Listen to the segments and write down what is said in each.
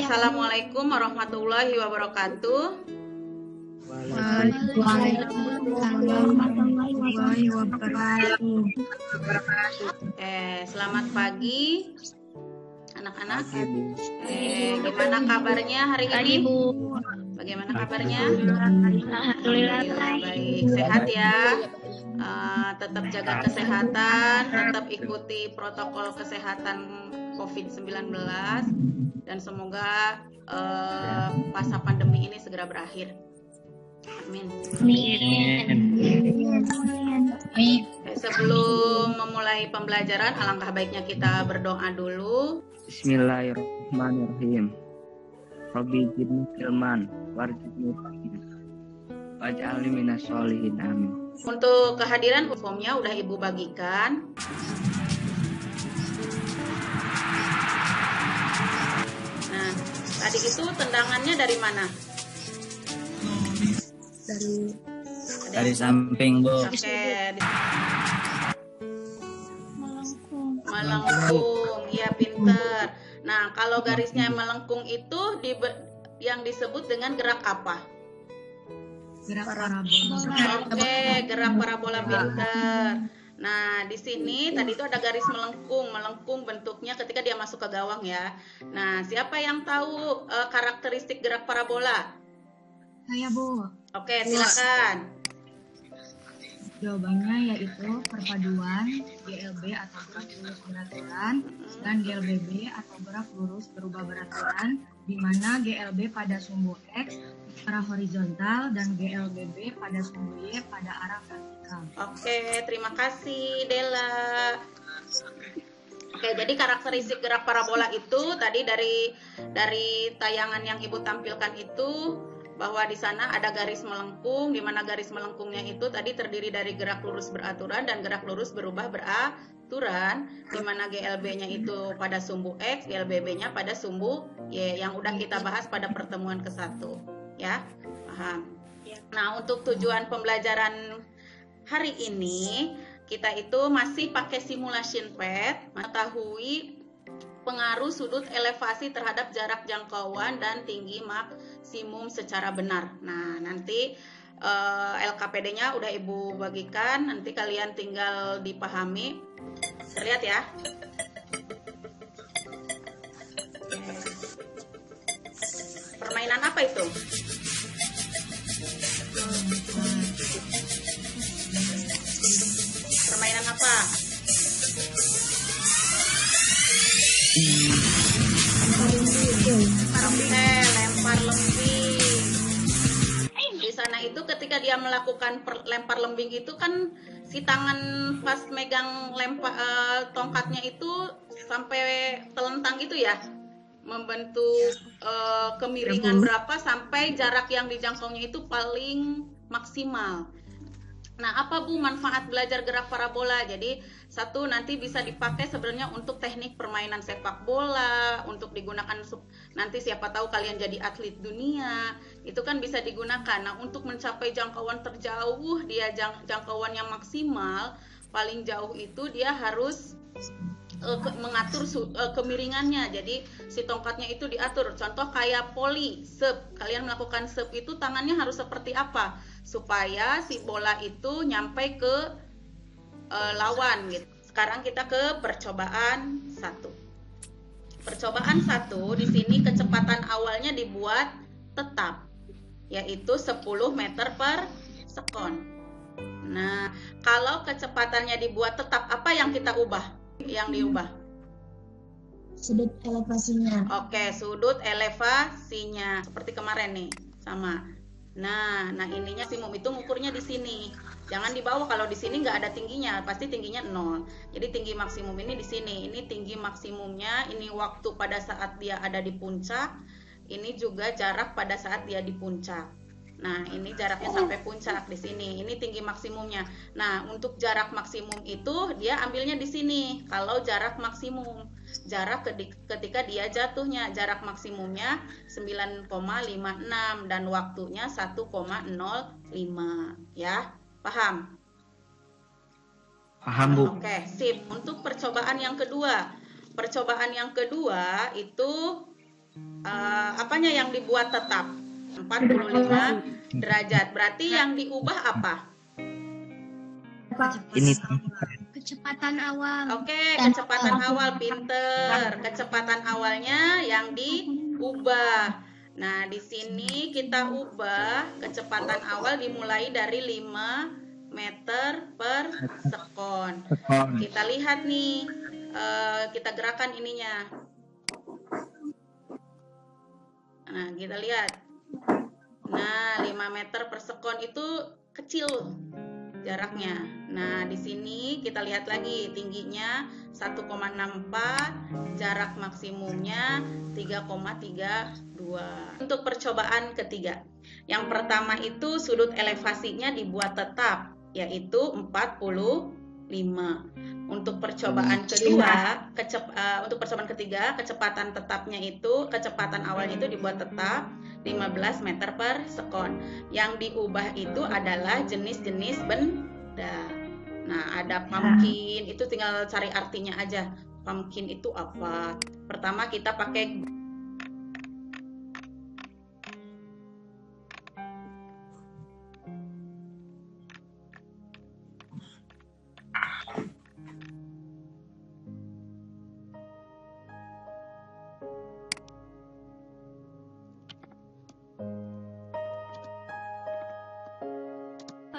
Assalamualaikum warahmatullahi wabarakatuh. Waalaikumsalam warahmatullahi wabarakatuh. Selamat pagi anak-anak. Gimana kabarnya hari ini? Bagaimana kabarnya? Alhamdulillah Baik, sehat ya. Tetap jaga kesehatan, tetap ikuti protokol kesehatan COVID-19 dan semoga masa pandemi ini segera berakhir. Amin. Sebelum memulai pembelajaran, alangkah baiknya kita berdoa dulu. Bismillahirrahmanirrahim. Rabbi zidni ilman warzuqni fahman waj'alni minas sholihin, amin. Untuk kehadiran formnya udah Ibu bagikan. Nah, tadi itu tendangannya dari mana? Dari samping, Bu. Oke. Melengkung, iya pinter. Nah, kalau garisnya melengkung itu yang disebut dengan gerak apa? Gerak parabola. Oke, gerak parabola pinter. Nah, di sini tadi itu ada garis melengkung bentuknya ketika dia masuk ke gawang ya. Nah, siapa yang tahu karakteristik gerak parabola? Saya, Bu. Oke, silakan. Jawabannya yaitu perpaduan GLB atau gerak lurus beraturan dan GLBB atau gerak lurus berubah beraturan, di mana GLB pada sumbu X arah horizontal dan GLBB pada sumbu Y pada arah vertikal. Oke, terima kasih Dela. Oke, jadi karakteristik gerak parabola itu tadi dari tayangan yang Ibu tampilkan itu bahwa di sana ada garis melengkung, di mana garis melengkungnya itu tadi terdiri dari gerak lurus beraturan dan gerak lurus berubah beraturan, di mana GLB-nya itu pada sumbu X, GLBB-nya pada sumbu Y, yang udah kita bahas pada pertemuan ke-1, ya, paham? Nah, untuk tujuan pembelajaran hari ini, kita itu masih pakai simulation pad, mengetahui pengaruh sudut elevasi terhadap jarak jangkauan dan tinggi maksimum secara benar. Nah, nanti LKPD-nya udah Ibu bagikan, nanti kalian tinggal dipahami. Terlihat ya? Permainan apa itu? Permainan apa? Lempar lembing. Di sana itu ketika dia melakukan lempar lembing itu kan si tangan pas megang tongkatnya itu sampai telentang gitu ya, membentuk kemiringan berapa sampai jarak yang dijangkaunya itu paling maksimal. Nah, apa Bu manfaat belajar gerak parabola? Jadi satu, nanti bisa dipakai sebenarnya untuk teknik permainan sepak bola, untuk digunakan nanti siapa tahu kalian jadi atlet dunia, itu kan bisa digunakan. Nah, untuk mencapai jangkauan terjauh, dia jangkauan yang maksimal, paling jauh itu dia harus mengatur kemiringannya. Jadi si tongkatnya itu diatur. Contoh kayak volley, serve. Kalian melakukan serve itu tangannya harus seperti apa supaya si bola itu nyampe ke lawan gitu. Sekarang kita ke percobaan 1. Percobaan 1 di sini kecepatan awalnya dibuat tetap, yaitu 10 meter per sekon. Nah, kalau kecepatannya dibuat tetap, apa yang kita ubah? Yang diubah? Sudut elevasinya. Oke, sudut elevasinya. Seperti kemarin nih, sama. Nah ininya maksimum itu ngukurnya di sini. Jangan di bawah, kalau di sini nggak ada tingginya, pasti tingginya 0. Jadi tinggi maksimum ini di sini. Ini tinggi maksimumnya, ini waktu pada saat dia ada di puncak. Ini juga jarak pada saat dia di puncak. Nah, ini jaraknya sampai puncak di sini. Ini tinggi maksimumnya. Nah, untuk jarak maksimum itu dia ambilnya di sini. Kalau jarak maksimum, jarak ketika dia jatuhnya, jarak maksimumnya 9,56 dan waktunya 1,05 ya. Paham? Paham, Bu. Oke, sip. Untuk percobaan yang kedua. Percobaan yang kedua itu apanya yang dibuat tetap? 45 derajat. Berarti yang diubah apa? Ini Kecepatan awal. Oke, kecepatan awal, pinter. Kecepatan awalnya yang diubah. Nah, di sini kita ubah kecepatan awal dimulai dari 5 meter per sekon. Kita lihat nih, kita gerakan ininya. Nah, kita lihat. Nah, 5 meter per sekon itu kecil jaraknya. Nah, di sini kita lihat lagi tingginya 1,64, jarak maksimumnya 3,32. Untuk percobaan ketiga. Yang pertama itu sudut elevasinya dibuat tetap, yaitu 45. Untuk percobaan kedua, untuk percobaan ketiga, kecepatan tetapnya itu, kecepatan awalnya itu dibuat tetap 15 meter per sekon. Yang diubah itu adalah jenis-jenis benda. Nah, ada pumpkin, itu tinggal cari artinya aja. Pumpkin itu apa? Pertama kita pakai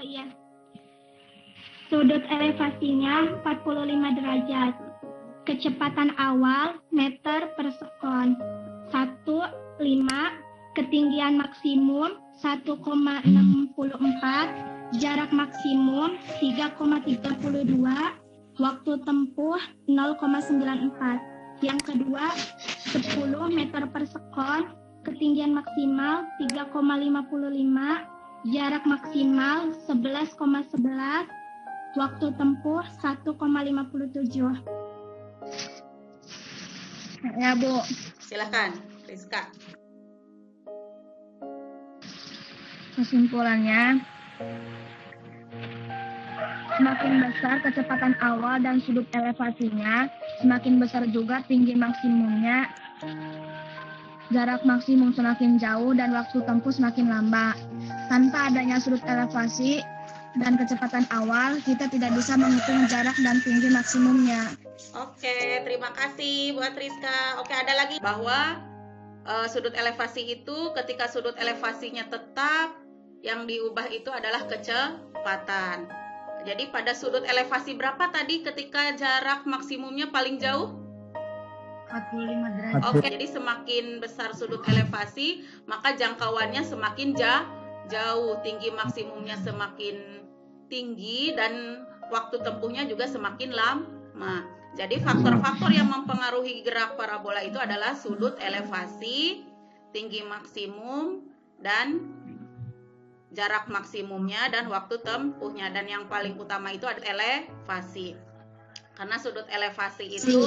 Oh iya. Sudut elevasinya 45 derajat. Kecepatan awal meter per sekon. 1,5. Ketinggian maksimum 1,64. Jarak maksimum 3,32. Waktu tempuh 0,94. Yang kedua, 10 meter per sekon. Ketinggian maksimal 3,55. Jarak maksimal 11,11. Waktu tempuh 1,57. Ya, Bu. Silakan, Rizka. Kesimpulannya, semakin besar kecepatan awal dan sudut elevasinya, semakin besar juga tinggi maksimumnya. Jarak maksimum semakin jauh dan waktu tempuh semakin lama. Tanpa adanya sudut elevasi dan kecepatan awal, kita tidak bisa menghitung jarak dan tinggi maksimumnya. Oke, terima kasih buat Rizka. Oke, ada lagi bahwa sudut elevasi itu ketika sudut elevasinya tetap, yang diubah itu adalah kecepatan. Jadi pada sudut elevasi berapa tadi ketika jarak maksimumnya paling jauh? 45 derajat. Oke, jadi semakin besar sudut elevasi, maka jangkauannya semakin jauh, tinggi maksimumnya semakin tinggi dan waktu tempuhnya juga semakin lama. Jadi faktor-faktor yang mempengaruhi gerak parabola itu adalah sudut elevasi, tinggi maksimum, dan jarak maksimumnya dan waktu tempuhnya. Dan yang paling utama itu adalah elevasi. Karena sudut elevasi itu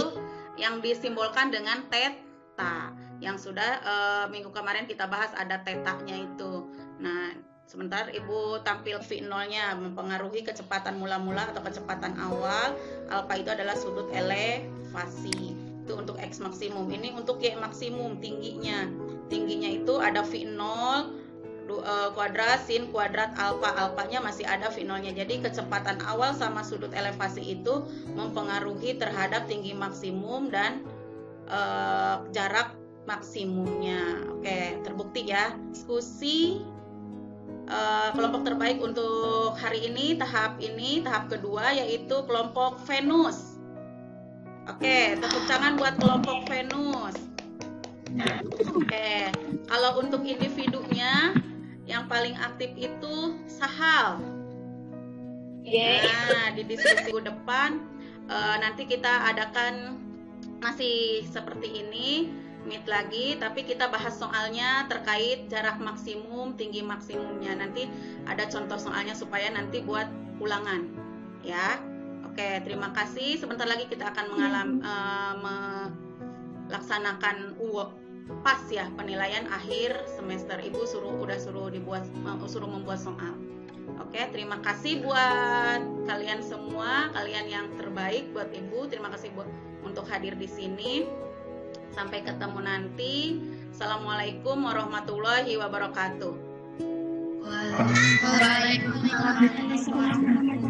yang disimbolkan dengan theta. Yang sudah minggu kemarin kita bahas ada tetanya itu. Nah, sebentar Ibu tampil V0-nya mempengaruhi kecepatan mula-mula atau kecepatan awal. Alpha itu adalah sudut elevasi. Itu untuk X maksimum. Ini untuk Y maksimum tingginya. Tingginya itu ada V0 kuadrat sin kuadrat alpha. Alphanya masih ada V0-nya. Jadi kecepatan awal sama sudut elevasi itu mempengaruhi terhadap tinggi maksimum dan jarak maksimumnya. Oke, terbukti ya. Diskusi kelompok terbaik untuk hari ini, tahap kedua, yaitu kelompok Venus. Oke, tepuk tangan buat kelompok Venus. Oke, kalau untuk individunya yang paling aktif itu Sahal. Nah, di diskusi depan nanti kita adakan masih seperti ini, meet lagi, tapi kita bahas soalnya terkait jarak maksimum, tinggi maksimumnya. Nanti ada contoh soalnya supaya nanti buat ulangan, ya. Oke, terima kasih. Sebentar lagi kita akan melaksanakan PAS ya, penilaian akhir semester. Ibu suruh membuat soal. Oke, terima kasih buat kalian semua, kalian yang terbaik buat Ibu. Terima kasih untuk hadir di sini. Sampai ketemu nanti. Assalamualaikum warahmatullahi wabarakatuh. Waalaikumsalam warahmatullahi wabarakatuh.